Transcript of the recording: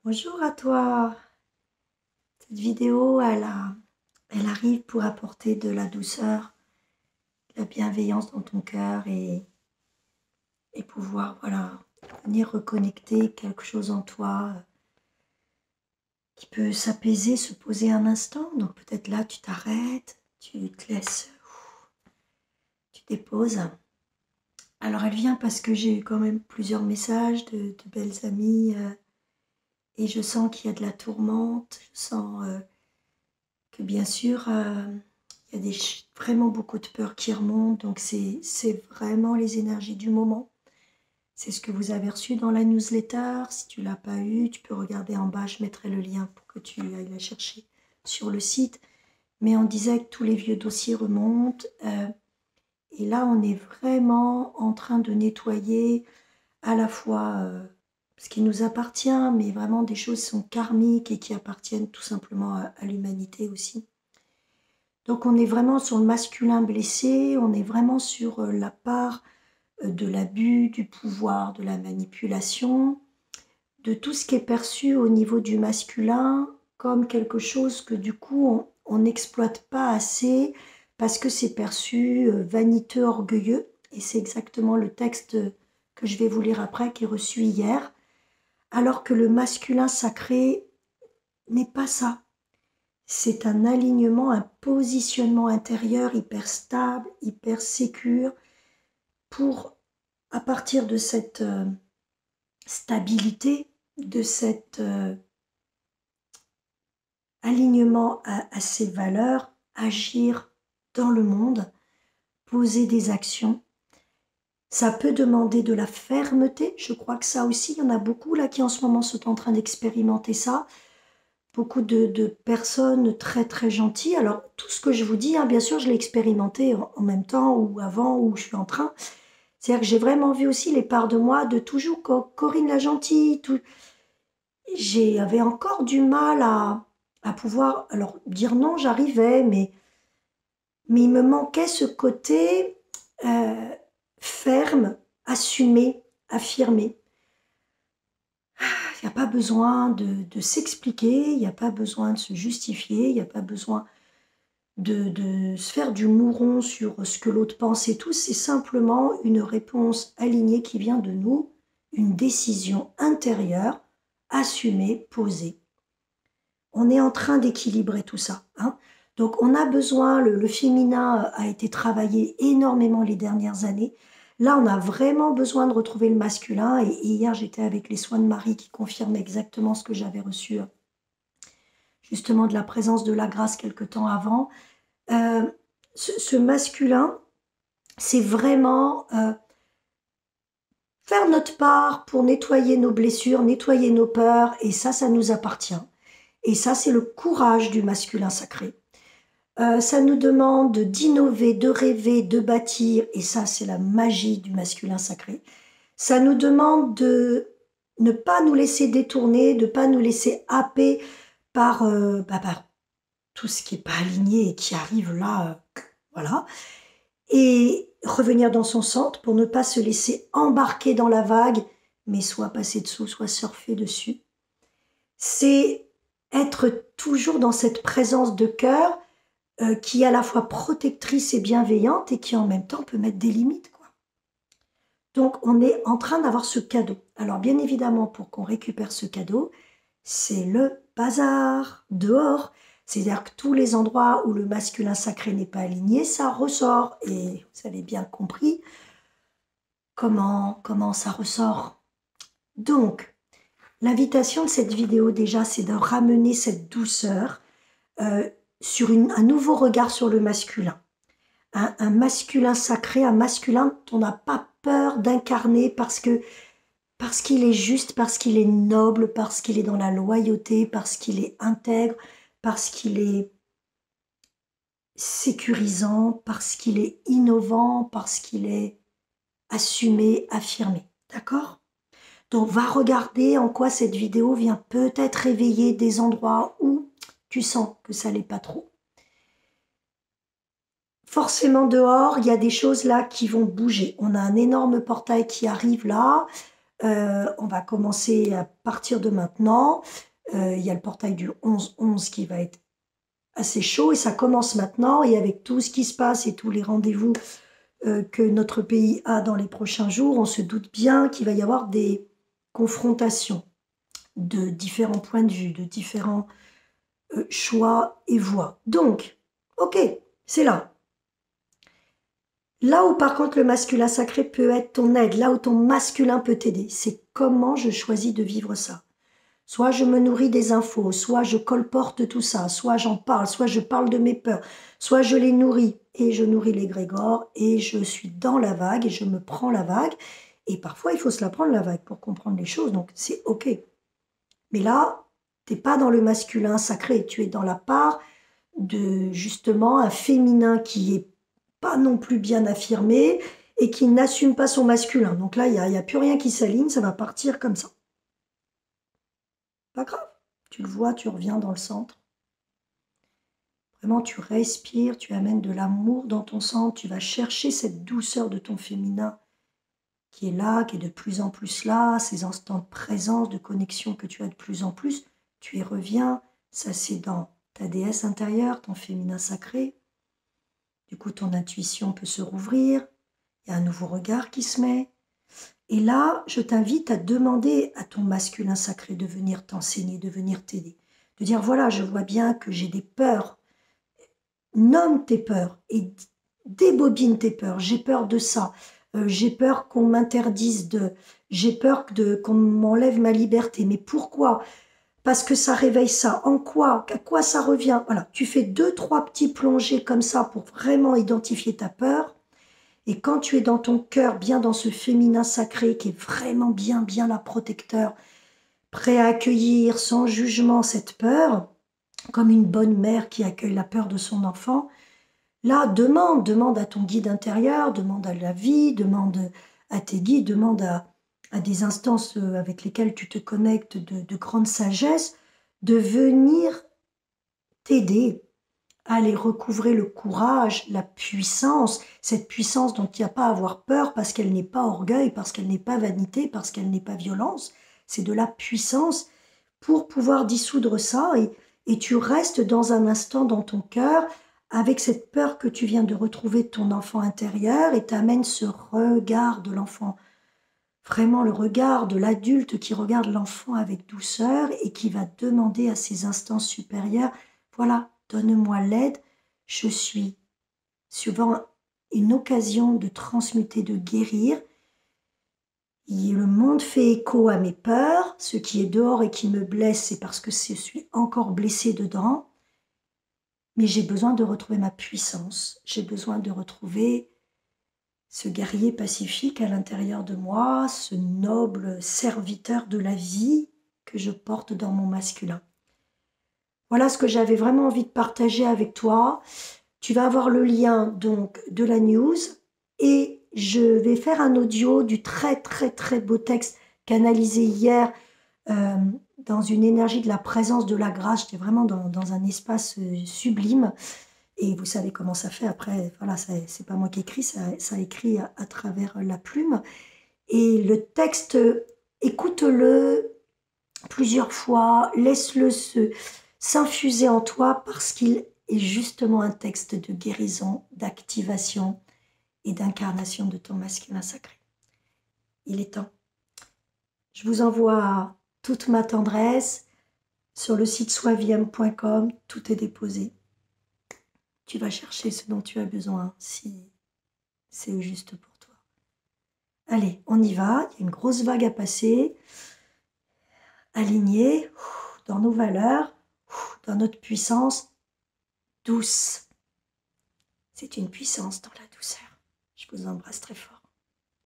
Bonjour à toi. Cette vidéo, elle arrive pour apporter de la douceur, de la bienveillance dans ton cœur et pouvoir, voilà, venir reconnecter quelque chose en toi qui peut s'apaiser, se poser un instant. Donc peut-être là, tu t'arrêtes, tu te laisses, tu déposes. Alors elle vient parce que j'ai eu quand même plusieurs messages de belles amies et je sens qu'il y a de la tourmente, je sens que bien sûr, il y a vraiment beaucoup de peur qui remontent, donc c'est vraiment les énergies du moment. C'est ce que vous avez reçu dans la newsletter. Si tu ne l'as pas eu, tu peux regarder en bas, je mettrai le lien pour que tu ailles la chercher sur le site. Mais on disait que tous les vieux dossiers remontent. Et là, on est vraiment en train de nettoyer à la fois ce qui nous appartient, mais vraiment des choses qui sont karmiques et qui appartiennent tout simplement à l'humanité aussi. Donc on est vraiment sur le masculin blessé, on est vraiment sur la part de l'abus, du pouvoir, de la manipulation, de tout ce qui est perçu au niveau du masculin comme quelque chose que du coup on n'exploite pas assez parce que c'est perçu vaniteux, orgueilleux. Et c'est exactement le texte que je vais vous lire après, qui est reçu hier. Alors que le masculin sacré n'est pas ça. C'est un alignement, un positionnement intérieur hyper stable, hyper sécure pour, à partir de cette stabilité, de cet alignement à ses valeurs, agir dans le monde, poser des actions. Ça peut demander de la fermeté. Je crois que ça aussi, il y en a beaucoup là qui en ce moment sont en train d'expérimenter ça. Beaucoup de personnes très très gentilles. Alors tout ce que je vous dis, hein, bien sûr, je l'ai expérimenté en même temps ou avant ou je suis en train. C'est-à-dire que j'ai vraiment vu aussi les parts de moi de toujours Corinne la gentille. J'avais encore du mal à pouvoir, alors dire non, j'arrivais, mais il me manquait ce côté euh, ferme, assumé, affirmé. Il n'y a pas besoin de s'expliquer, il n'y a pas besoin de se justifier, il n'y a pas besoin de se faire du mouron sur ce que l'autre pense et tout. C'est simplement une réponse alignée qui vient de nous, une décision intérieure, assumée, posée. On est en train d'équilibrer tout ça, hein. Donc on a besoin, le féminin a été travaillé énormément les dernières années. Là, on a vraiment besoin de retrouver le masculin. Et hier, j'étais avec les soins de Marie qui confirment exactement ce que j'avais reçu, justement de la présence de la grâce quelque temps avant. Ce masculin, c'est vraiment faire notre part pour nettoyer nos blessures, nettoyer nos peurs. Et ça nous appartient. Et ça, c'est le courage du masculin sacré. Ça nous demande d'innover, de rêver, de bâtir, et ça, c'est la magie du masculin sacré. Ça nous demande de ne pas nous laisser détourner, de ne pas nous laisser happer par tout ce qui n'est pas aligné et qui arrive là, voilà. Et revenir dans son centre pour ne pas se laisser embarquer dans la vague, mais soit passer dessous, soit surfer dessus. C'est être toujours dans cette présence de cœur qui est à la fois protectrice et bienveillante et qui en même temps peut mettre des limites, quoi. Donc on est en train d'avoir ce cadeau. Alors bien évidemment, pour qu'on récupère ce cadeau, c'est le bazar dehors. C'est-à-dire que tous les endroits où le masculin sacré n'est pas aligné, ça ressort. Et vous avez bien compris comment ça ressort. Donc, l'invitation de cette vidéo déjà, c'est de ramener cette douceur sur un nouveau regard sur le masculin. Un masculin sacré, un masculin dont on n'a pas peur d'incarner parce qu'il est juste, parce qu'il est noble, parce qu'il est dans la loyauté, parce qu'il est intègre, parce qu'il est sécurisant, parce qu'il est innovant, parce qu'il est assumé, affirmé. D'accord? Donc va regarder en quoi cette vidéo vient peut-être réveiller des endroits où tu sens que ça l'est pas trop. Forcément dehors, il y a des choses là qui vont bouger. On a un énorme portail qui arrive là. on va commencer à partir de maintenant. Il y a le portail du 11-11 qui va être assez chaud et ça commence maintenant. Et avec tout ce qui se passe et tous les rendez-vous que notre pays a dans les prochains jours, on se doute bien qu'il va y avoir des confrontations de différents points de vue, de différents choix et voix. Donc, ok, c'est là. Là où par contre le masculin sacré peut être ton aide, là où ton masculin peut t'aider, c'est comment je choisis de vivre ça. Soit je me nourris des infos, soit je colporte tout ça, soit j'en parle, soit je parle de mes peurs, soit je les nourris et je nourris l'égrégore et je suis dans la vague et je me prends la vague. Et parfois, il faut se la prendre la vague pour comprendre les choses, donc c'est ok. Mais là, t'es pas dans le masculin sacré, tu es dans la part de justement un féminin qui est pas non plus bien affirmé et qui n'assume pas son masculin. Donc là, il y a plus rien qui s'aligne, ça va partir comme ça. Pas grave, tu le vois, tu reviens dans le centre. Vraiment, tu respires, tu amènes de l'amour dans ton centre, tu vas chercher cette douceur de ton féminin qui est là, qui est de plus en plus là, ces instants de présence, de connexion que tu as de plus en plus, tu y reviens, ça c'est dans ta déesse intérieure, ton féminin sacré. Du coup, ton intuition peut se rouvrir, il y a un nouveau regard qui se met. Et là, je t'invite à demander à ton masculin sacré de venir t'enseigner, de venir t'aider. De dire, voilà, je vois bien que j'ai des peurs. Nomme tes peurs et débobine tes peurs. J'ai peur de ça. J'ai peur qu'on m'interdise de... J'ai peur qu'on m'enlève ma liberté. Mais pourquoi? Parce que ça réveille ça. En quoi? À quoi ça revient? Voilà, tu fais 2-3 petits plongées comme ça pour vraiment identifier ta peur. Et quand tu es dans ton cœur, bien dans ce féminin sacré qui est vraiment bien, bien la protecteur, prêt à accueillir sans jugement cette peur, comme une bonne mère qui accueille la peur de son enfant, là, demande à ton guide intérieur, demande à la vie, demande à tes guides, demande à des instances avec lesquelles tu te connectes de grande sagesse, de venir t'aider à aller recouvrer le courage, la puissance, cette puissance dont il n'y a pas à avoir peur parce qu'elle n'est pas orgueil, parce qu'elle n'est pas vanité, parce qu'elle n'est pas violence. C'est de la puissance pour pouvoir dissoudre ça et tu restes dans un instant dans ton cœur avec cette peur que tu viens de retrouver de ton enfant intérieur et t'amènes ce regard de l'enfant. Vraiment le regard de l'adulte qui regarde l'enfant avec douceur et qui va demander à ses instances supérieures, voilà, donne-moi l'aide, je suis souvent une occasion de transmuter, de guérir. Et le monde fait écho à mes peurs, ce qui est dehors et qui me blesse, c'est parce que je suis encore blessée dedans. Mais j'ai besoin de retrouver ma puissance, j'ai besoin de retrouver ce guerrier pacifique à l'intérieur de moi, ce noble serviteur de la vie que je porte dans mon masculin. Voilà ce que j'avais vraiment envie de partager avec toi. Tu vas avoir le lien donc de la news et je vais faire un audio du très très très beau texte canalisé hier dans une énergie de la présence de la grâce. J'étais vraiment dans un espace sublime. Et vous savez comment ça fait après, voilà, c'est pas moi qui écris, ça écrit à travers la plume. Et le texte, écoute-le plusieurs fois, laisse-le s'infuser en toi parce qu'il est justement un texte de guérison, d'activation et d'incarnation de ton masculin sacré. Il est temps. Je vous envoie toute ma tendresse sur le site soiviem.com, tout est déposé. Tu vas chercher ce dont tu as besoin si c'est juste pour toi. Allez, on y va. Il y a une grosse vague à passer. Alignée dans nos valeurs, dans notre puissance douce. C'est une puissance dans la douceur. Je vous embrasse très fort.